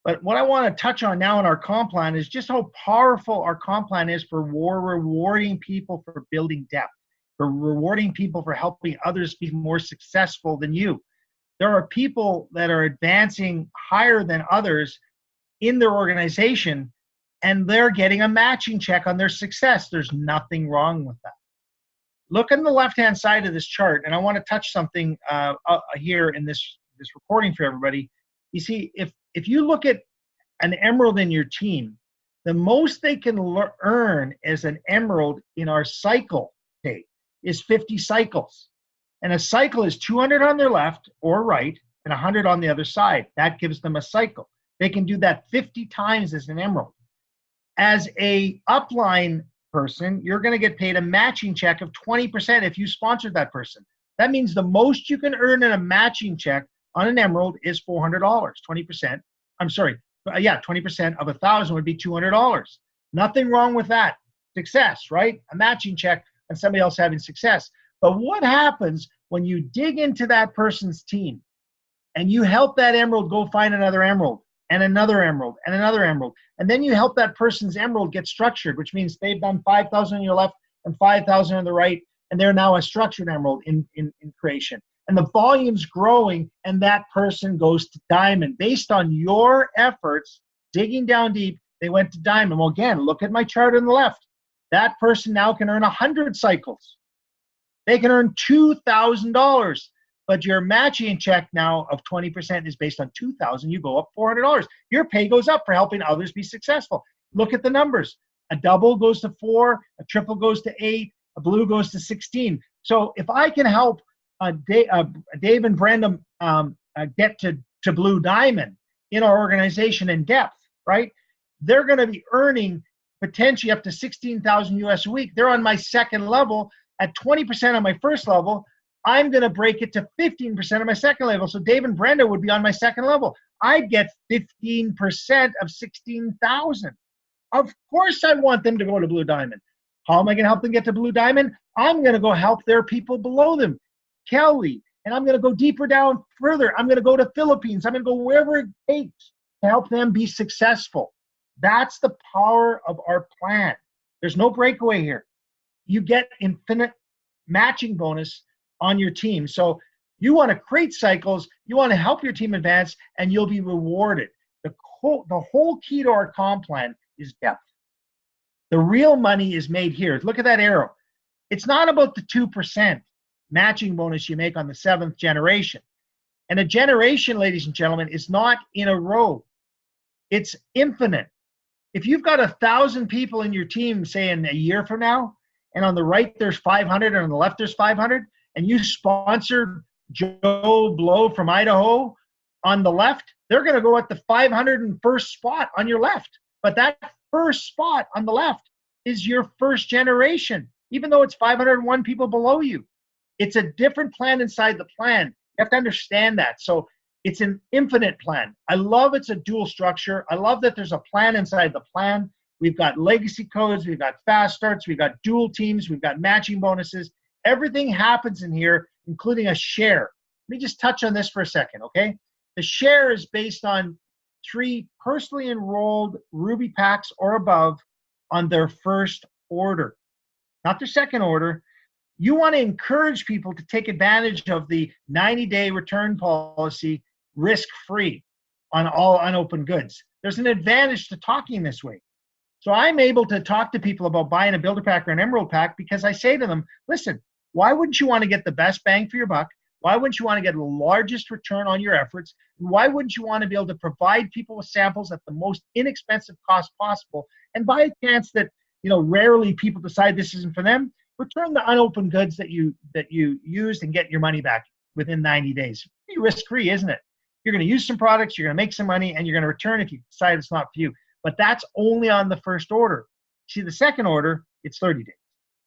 But what I want to touch on now in our comp plan is just how powerful our comp plan is for rewarding people for building depth, for rewarding people for helping others be more successful than you. There are people that are advancing higher than others in their organization, and they're getting a matching check on their success. There's nothing wrong with that. Look on the left-hand side of this chart, and I want to touch something here in this recording for everybody. You see, if you look at an emerald in your team, the most they can earn as an emerald in our cycle tape is 50 cycles. And a cycle is 200 on their left or right and 100 on the other side. That gives them a cycle. They can do that 50 times as an emerald. As a upline person, you're going to get paid a matching check of 20% if you sponsored that person. That means the most you can earn in a matching check on an emerald is $400. 20%. I'm sorry. 20% of 1,000 would be $200. Nothing wrong with that. Success, right? A matching check and somebody else having success. But what happens when you dig into that person's team and you help that emerald go find another emerald and another emerald and another emerald, and then you help that person's emerald get structured, which means they've done 5,000 on your left and 5,000 on the right, and they're now a structured emerald in creation. And the volume's growing, and that person goes to diamond. Based on your efforts, digging down deep, they went to diamond. Well, again, look at my chart on the left. That person now can earn 100 cycles. They can earn $2,000. But your matching check now of 20% is based on $2,000. You go up $400. Your pay goes up for helping others be successful. Look at the numbers. A double goes to 4, a triple goes to 8, a blue goes to 16. So if I can help Dave and Brenda get to blue diamond in our organization in depth, right? They're going to be earning potentially up to 16,000 US a week. They're on my second level. At 20% on my first level, I'm going to break it to 15% of my second level. So Dave and Brenda would be on my second level. I'd get 15% of 16,000. Of course I want them to go to blue diamond. How am I going to help them get to blue diamond? I'm going to go help their people below them. Kelly, and I'm going to go deeper down further. I'm going to go to Philippines. I'm going to go wherever it takes to help them be successful. That's the power of our plan. There's no breakaway here. You get infinite matching bonus on your team. So you want to create cycles, you want to help your team advance, and you'll be rewarded. The whole key to our comp plan is depth. The real money is made here. Look at that arrow. It's not about the 2% matching bonus you make on the 7th generation. And a generation, ladies and gentlemen, is not in a row. It's infinite. If you've got 1,000 people in your team, say in a year from now, and on the right there's 500 and on the left there's 500, and you sponsor Joe Blow from Idaho on the left, they're going to go at the 501st spot on your left. But that first spot on the left is your first generation, even though it's 501 people below you. It's a different plan inside the plan. You have to understand that. So it's an infinite plan. I love it's a dual structure. I love that there's a plan inside the plan. We've got legacy codes, we've got fast starts, we've got dual teams, we've got matching bonuses. Everything happens in here, including a share. Let me just touch on this for a second, okay? The share is based on 3 personally enrolled Ruby packs or above on their first order, not their second order. You want to encourage people to take advantage of the 90-day return policy risk-free on all unopened goods. There's an advantage to talking this way. So I'm able to talk to people about buying a builder pack or an emerald pack because I say to them, listen, why wouldn't you want to get the best bang for your buck? Why wouldn't you want to get the largest return on your efforts? And why wouldn't you want to be able to provide people with samples at the most inexpensive cost possible? And by a chance that, rarely people decide this isn't for them, return the unopened goods that you used and get your money back within 90 days. Pretty risk-free, isn't it? You're going to use some products, you're going to make some money, and you're going to return if you decide it's not for you. But that's only on the first order. See, the second order, it's 30 days.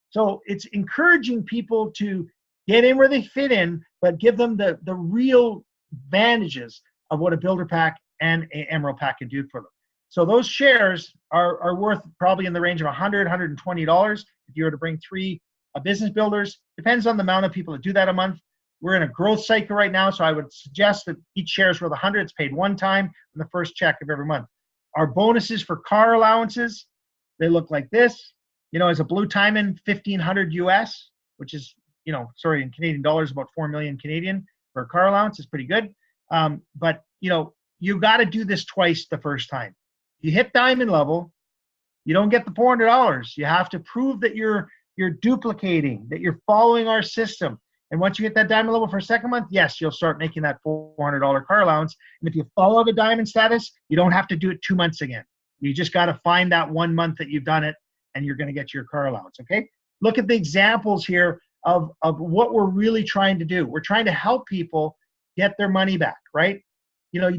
So it's encouraging people to get in where they fit in, but give them the real advantages of what a builder pack and an emerald pack can do for them. So those shares are worth probably in the range of $100, $120 if you were to bring 3 business builders. Depends on the amount of people that do that a month. We're in a growth cycle right now, so I would suggest that each share is worth $100. It's paid one time in the first check of every month. Our bonuses for car allowances, they look like this. As a blue diamond, 1,500 US, which is, in Canadian dollars, about 4 million Canadian for a car allowance is pretty good. But you got to do this twice the first time. You hit diamond level, you don't get the $400. You have to prove that you're duplicating, that you're following our system. And once you hit that diamond level for a second month, yes, you'll start making that $400 car allowance. And if you follow the diamond status, you don't have to do it 2 months again. You just got to find that 1 month that you've done it, and you're going to get your car allowance, okay? Look at the examples here of what we're really trying to do. We're trying to help people get their money back, right? We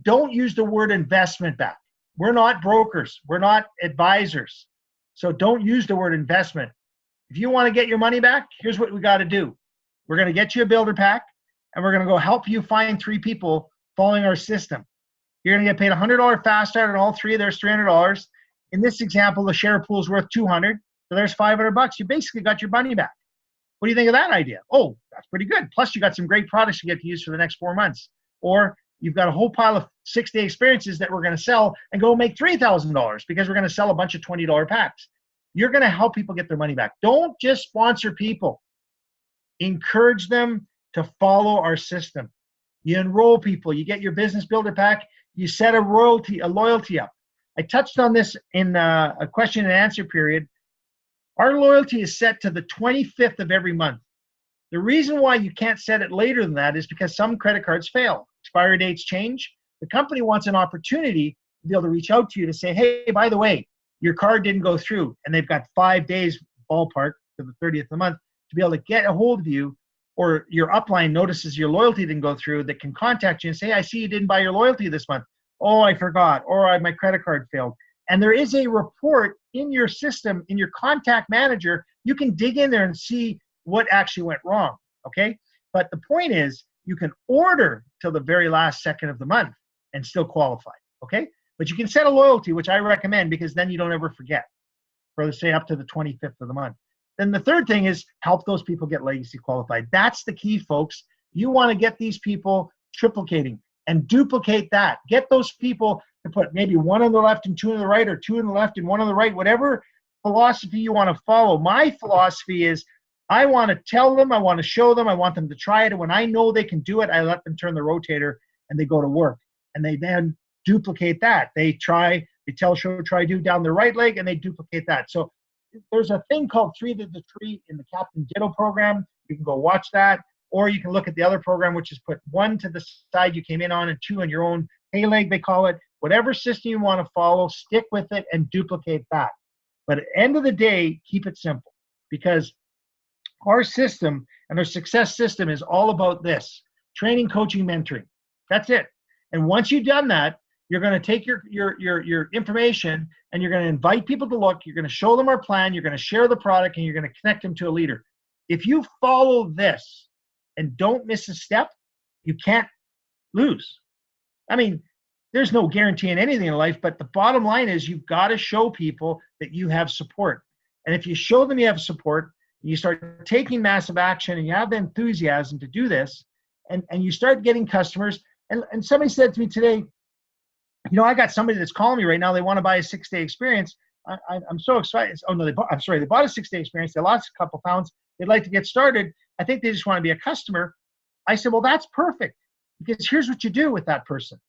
don't use the word investment back. We're not brokers. We're not advisors. So don't use the word investment. If you want to get your money back, here's what we got to do. We're going to get you a builder pack, and we're going to go help you find 3 people following our system. You're going to get paid $100 fast start on all 3. There's $300. In this example, the share pool is worth $200. So there's $500. You basically got your money back. What do you think of that idea? Oh, that's pretty good. Plus, you got some great products you get to use for the next 4 months. Or you've got a whole pile of 6-day experiences that we're going to sell and go make $3,000 because we're going to sell a bunch of $20 packs. you're going to help people get their money back. Don't just sponsor people. Encourage them to follow our system. You enroll people, you get your business builder pack, you set a loyalty up. I touched on this in a question and answer period. Our loyalty is set to the 25th of every month. The reason why you can't set it later than that is because some credit cards fail. Expiry dates change. The company wants an opportunity to be able to reach out to you to say, hey, by the way, your card didn't go through, and they've got 5 days ballpark to the 30th of the month to be able to get a hold of you, or your upline notices your loyalty didn't go through, that can contact you and say, hey, I see you didn't buy your loyalty this month. Oh, I forgot, or my credit card failed. And there is a report in your system, in your contact manager. You can dig in there and see what actually went wrong, okay? But the point is, you can order till the very last second of the month and still qualify, okay? But you can set a loyalty, which I recommend, because then you don't ever forget, for say up to the 25th of the month. Then the third thing is help those people get legacy qualified. That's the key, folks. You want to get these people triplicating and duplicate that. Get those people to put maybe one on the left and two on the right, or two on the left and one on the right, whatever philosophy you want to follow. My philosophy is I want to tell them, I want to show them, I want them to try it. And when I know they can do it, I let them turn the rotator and they go to work. And they then duplicate that. They tell, show, try, do down the right leg, and they duplicate that. So there's a thing called 3 to the Tree in the Captain Ditto program. You can go watch that, or you can look at the other program, which is put 1 to the side you came in on and 2 on your own hay leg, they call it. Whatever system you want to follow, stick with it and duplicate that. But at the end of the day, keep it simple, because our system and our success system is all about this: training, coaching, mentoring. That's it. And once you've done that, you're going to take your information and you're going to invite people to look. You're going to show them our plan. You're going to share the product, and you're going to connect them to a leader. If you follow this and don't miss a step, you can't lose. I mean, there's no guarantee in anything in life, but the bottom line is you've got to show people that you have support. And if you show them you have support, you start taking massive action and you have the enthusiasm to do this, and you start getting customers. And somebody said to me today, you know, I got somebody that's calling me right now. They want to buy a 6-day experience. I'm so excited. Oh, no, they bought a 6-day experience. They lost a couple pounds. They'd like to get started. I think they just want to be a customer. I said, well, that's perfect, because here's what you do with that person.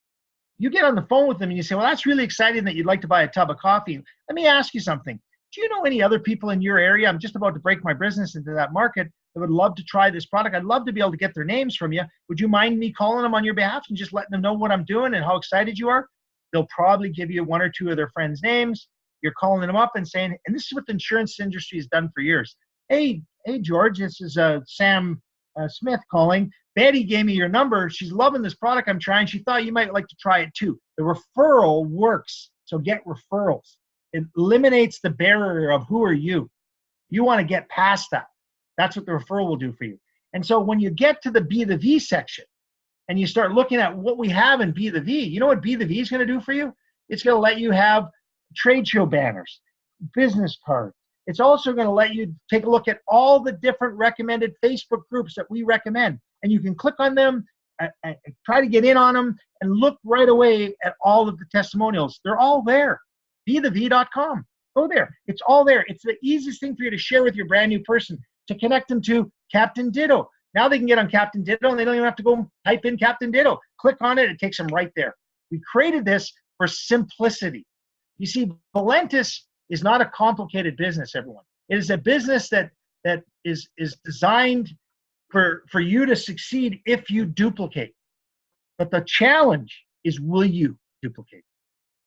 You get on the phone with them and you say, well, that's really exciting that you'd like to buy a tub of coffee. Let me ask you something. Do you know any other people in your area? I'm just about to break my business into that market that would love to try this product. I'd love to be able to get their names from you. Would you mind me calling them on your behalf and just letting them know what I'm doing and how excited you are? They'll probably give you 1 or 2 of their friends' names. You're calling them up and saying, and this is what the insurance industry has done for years. Hey, George, this is Sam Smith calling. Betty gave me your number. She's loving this product I'm trying. She thought you might like to try it too. The referral works, so get referrals. It eliminates the barrier of who are you. You want to get past that. That's what the referral will do for you. And so when you get to the Be the V section and you start looking at what we have in Be the V, you know what Be the V is going to do for you? It's going to let you have trade show banners, business cards. It's also going to let you take a look at all the different recommended Facebook groups that we recommend. And you can click on them and try to get in on them and look right away at all of the testimonials. They're all there. BeTheV.com. Go there. It's all there. It's the easiest thing for you to share with your brand new person, to connect them to Captain Ditto. Now they can get on Captain Ditto and they don't even have to go type in Captain Ditto. Click on it. It takes them right there. We created this for simplicity. You see, Valentus is not a complicated business, everyone. It is a business that is designed for you to succeed if you duplicate. But the challenge is, will you duplicate?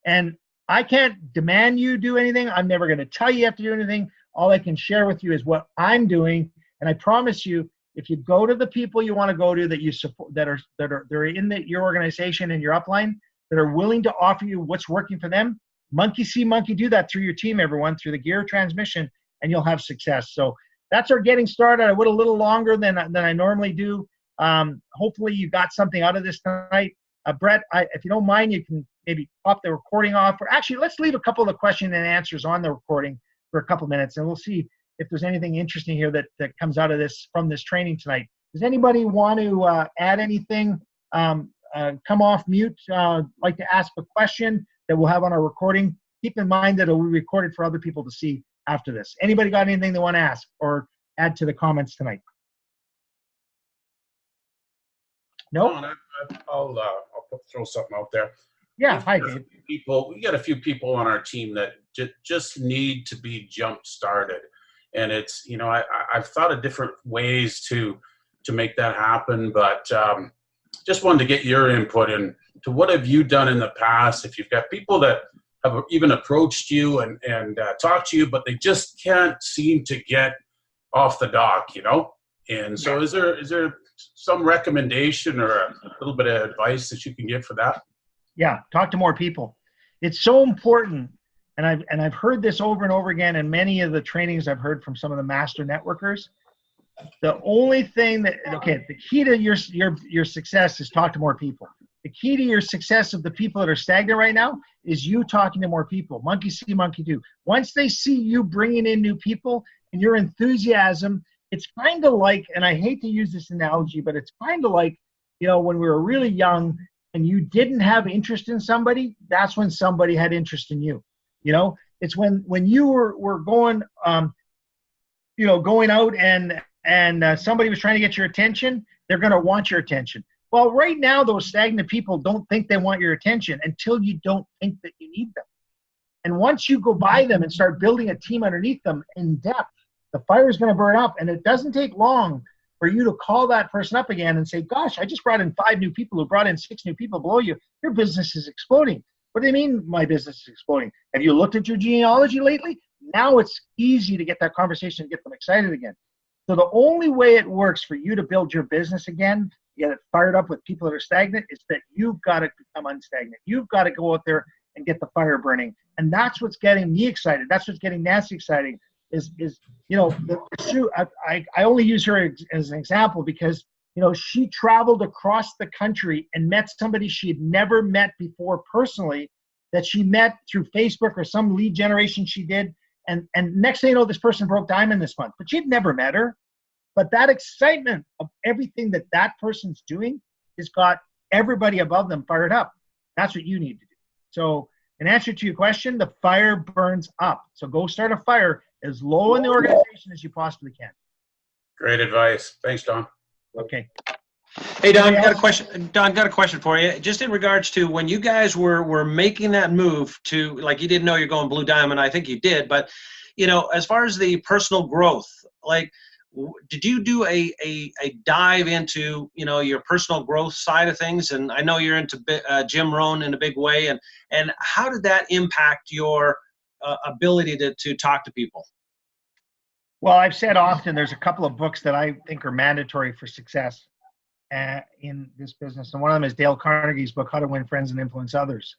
And I can't demand you do anything. I'm never going to tell you have to do anything. All I can share with you is what I'm doing. And I promise you, if you go to the people you want to go to that you support, they're in your organization and your upline, that are willing to offer you what's working for them, monkey see, monkey do that through your team, everyone, through the gear transmission, and you'll have success. So that's our getting started. I went a little longer than I normally do. Hopefully you got something out of this tonight. Brett, if you don't mind, you can maybe pop the recording off. Or actually, let's leave a couple of the question and answers on the recording for a couple minutes, and we'll see if there's anything interesting here that comes out of this, from this training tonight. Does anybody want to add anything? Come off mute, like to ask a question that we'll have on our recording. Keep in mind that it will be recorded for other people to see after this. Anybody got anything they want to ask or add to the comments tonight? Nope. No, I'll throw something out there. Yeah, hi, Dave. We got a few people on our team that just need to be jump started, and it's, you know, I've thought of different ways to make that happen, but just wanted to get your input into what have you done in the past. If you've got people that have even approached you and talked to you, but they just can't seem to get off the dock, you know. And so, is there some recommendation or a little bit of advice that you can give for that? Yeah, talk to more people. It's so important, and I've heard this over and over again in many of the trainings I've heard from some of the master networkers. The only thing the key to your success is talk to more people. The key to your success of the people that are stagnant right now is you talking to more people. Monkey see, monkey do. Once they see you bringing in new people and your enthusiasm, it's kind of like, and I hate to use this analogy, but it's kind of like, you know, when we were really young and you didn't have interest in somebody, that's when somebody had interest in you. You know, it's when you were going, you know, going out and somebody was trying to get your attention, they're going to want your attention. Well, right now, those stagnant people don't think they want your attention until you don't think that you need them. And once you go by them and start building a team underneath them in depth, the fire is going to burn up. And it doesn't take long for you to call that person up again and say, gosh, I just brought in 5 new people who brought in 6 new people below you. Your business is exploding. What do you mean my business is exploding? Have you looked at your genealogy lately? Now it's easy to get that conversation and get them excited again. So the only way it works for you to build your business again, get it fired up with people that are stagnant, is that you've got to become unstagnant. You've got to go out there and get the fire burning. And that's what's getting me excited. That's what's getting Nancy excited is you know, I only use her as an example because, you know, she traveled across the country and met somebody she had never met before personally, that she met through Facebook or some lead generation she did. And next thing you know, this person broke diamond this month, but she'd never met her. But that excitement of everything that person's doing has got everybody above them fired up. That's what you need to do. So in answer to your question, the fire burns up. So go start a fire as low in the organization as you possibly can. Great advice. Thanks, Don. Okay. Hey, Don, got a question. Don, got a question for you. Just in regards to when you guys were making that move to, like, you didn't know you're going Blue Diamond. I think you did, but, you know, as far as the personal growth, like, did you do a dive into, you know, your personal growth side of things? And I know you're into Jim Rohn in a big way. And how did that impact your ability to talk to people? Well, I've said often there's a couple of books that I think are mandatory for success in this business. And one of them is Dale Carnegie's book, How to Win Friends and Influence Others.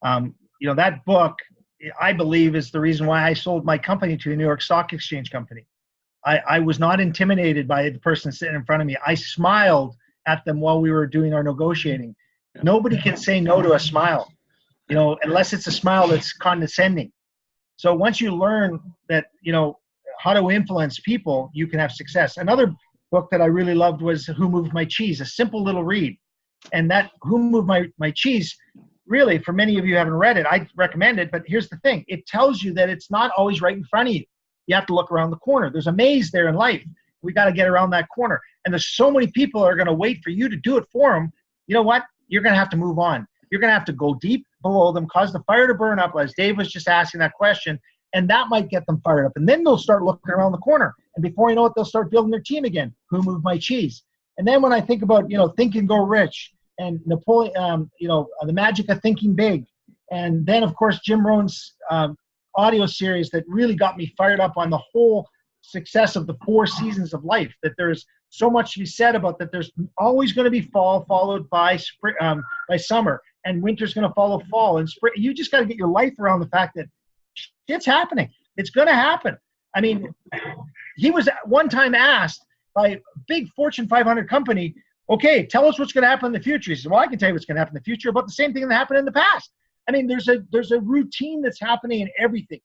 You know, that book, I believe, is the reason why I sold my company to a New York Stock Exchange company. I was not intimidated by the person sitting in front of me. I smiled at them while we were doing our negotiating. Nobody can say no to a smile, you know, unless it's a smile that's condescending. So once you learn that, you know, how to influence people, you can have success. Another book that I really loved was Who Moved My Cheese, a simple little read. And that Who Moved My Cheese, really, for many of you who haven't read it, I recommend it. But here's the thing. It tells you that it's not always right in front of you. You have to look around the corner. There's a maze there in life. We got to get around that corner. And there's so many people that are going to wait for you to do it for them. You know what? You're going to have to move on. You're going to have to go deep below them, cause the fire to burn up, as Dave was just asking that question, and that might get them fired up. And then they'll start looking around the corner. And before you know it, they'll start building their team again. Who moved my cheese? And then when I think about, you know, Think and Grow Rich and Napoleon, you know, The Magic of Thinking Big. And then, of course, Jim Rohn's audio series that really got me fired up on the whole success of the 4 seasons of life, that there's so much to be said about that. There's always going to be fall followed by spring, by summer, and winter's going to follow fall and spring. You just got to get your life around the fact that it's happening. It's going to happen. I mean, he was one time asked by a big Fortune 500 company, okay, tell us what's going to happen in the future. He said, well, I can tell you what's going to happen in the future about the same thing that happened in the past. I mean, there's a routine that's happening in everything.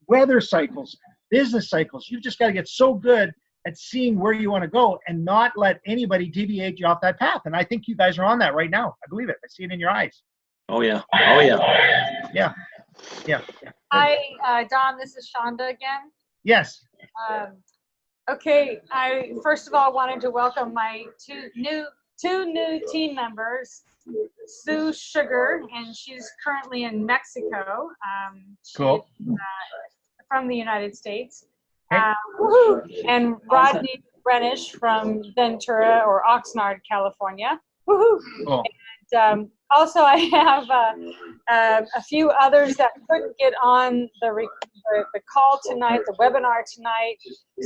Weather cycles, business cycles. You've just got to get so good at seeing where you want to go and not let anybody deviate you off that path. And I think you guys are on that right now. I believe it. I see it in your eyes. Oh, yeah. Oh, yeah. Yeah. Yeah. Hi, Don, this is Shonda again. Yes. Okay, I first of all wanted to welcome my two new team members, Sue Sugar, and she's currently in Mexico. Cool. She's, from the United States. Hey. Woohoo! And Rodney Renish from Ventura or Oxnard, California. Woohoo! Cool. And also, I have a few others that couldn't get on the call tonight, the webinar tonight.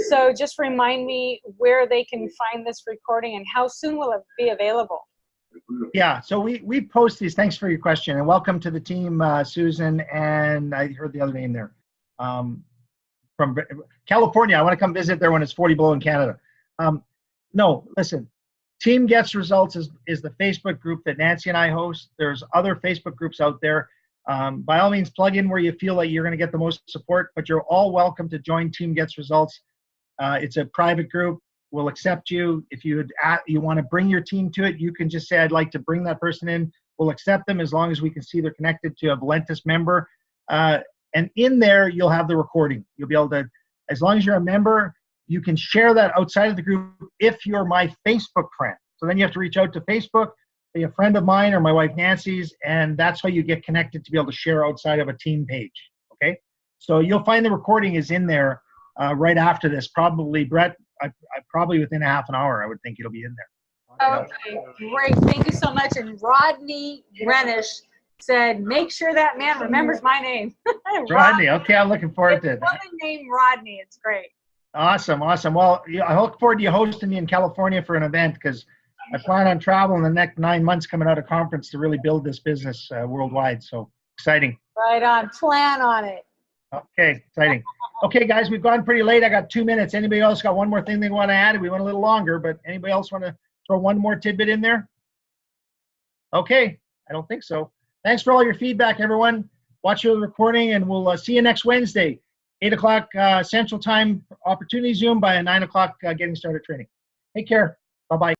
So just remind me where they can find this recording and how soon will it be available? Yeah, so we post these. Thanks for your question, and welcome to the team, Susan, and I heard the other name there. From California. I want to come visit there when it's 40 below in Canada. No, listen. Team Gets Results is the Facebook group that Nancy and I host. There's other Facebook groups out there. By all means, plug in where you feel like you're going to get the most support, but you're all welcome to join Team Gets Results. It's a private group. We'll accept you. If you want to bring your team to it, you can just say, I'd like to bring that person in. We'll accept them as long as we can see they're connected to a Valentus member. And in there, you'll have the recording. You'll be able to, as long as you're a member, you can share that outside of the group if you're my Facebook friend. So then you have to reach out to Facebook, be a friend of mine or my wife Nancy's, and that's how you get connected to be able to share outside of a team page, okay? So you'll find the recording is in there right after this. Probably, Brett, probably within a half an hour, I would think it'll be in there. Okay, great. Thank you so much. And Rodney Renish said, make sure that man remembers my name. Rodney, okay, I'm looking forward to it. Woman named Rodney, it's great. Awesome, awesome. Well, I look forward to you hosting me in California for an event because I plan on traveling the next 9 months coming out of conference to really build this business worldwide. So exciting. Right on. Plan on it. Okay, exciting. Okay, guys, we've gone pretty late. I got 2 minutes. Anybody else got one more thing they want to add? We went a little longer, but anybody else want to throw one more tidbit in there? Okay, I don't think so. Thanks for all your feedback, everyone. Watch your recording, and we'll see you next Wednesday. 8 o'clock Central Time Opportunity Zoom by 9 o'clock Getting Started Training. Take care. Bye-bye.